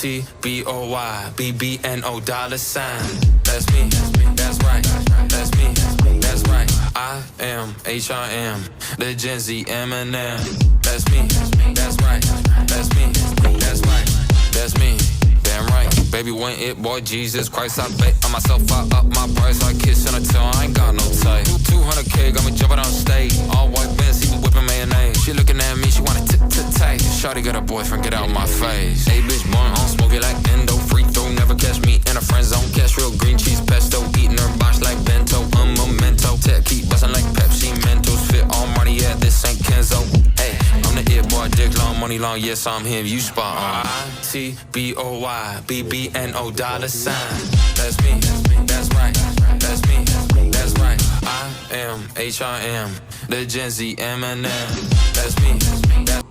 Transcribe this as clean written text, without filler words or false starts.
I-T-B-O-Y-B-B-N-O $sign. That's me, that's right, that's me, that's right. I am H-I-M, the Gen Z Eminem. That's me, that's right, that's me, that's right, that's me. Damn right, baby, when it, boy, Jesus Christ, I bet on myself, I up my price, I kiss in her tongue, I ain't got no type. 200K, got me jumping on stage, all white Benz, he be whipping mayonnaise. She looking at me, she wanna tight. Shawty got a boyfriend, get out my face. Hey, bitch, born on smoke it like endo, free throw, never catch me in a friend zone. Catch real green cheese pesto, eating her box like bento, memento. Tech keep bustin' like Pepsi, Mentos, fit all money, yeah, this ain't Kenzo. Hey, I'm the it boy, dick long, money long, yes, I'm him, you spot on. I-T-B-O-Y-B-B-N-O $sign. That's me, that's right, that's me, that's right. I am H-I-M, the Gen Z Eminem. That's me, that's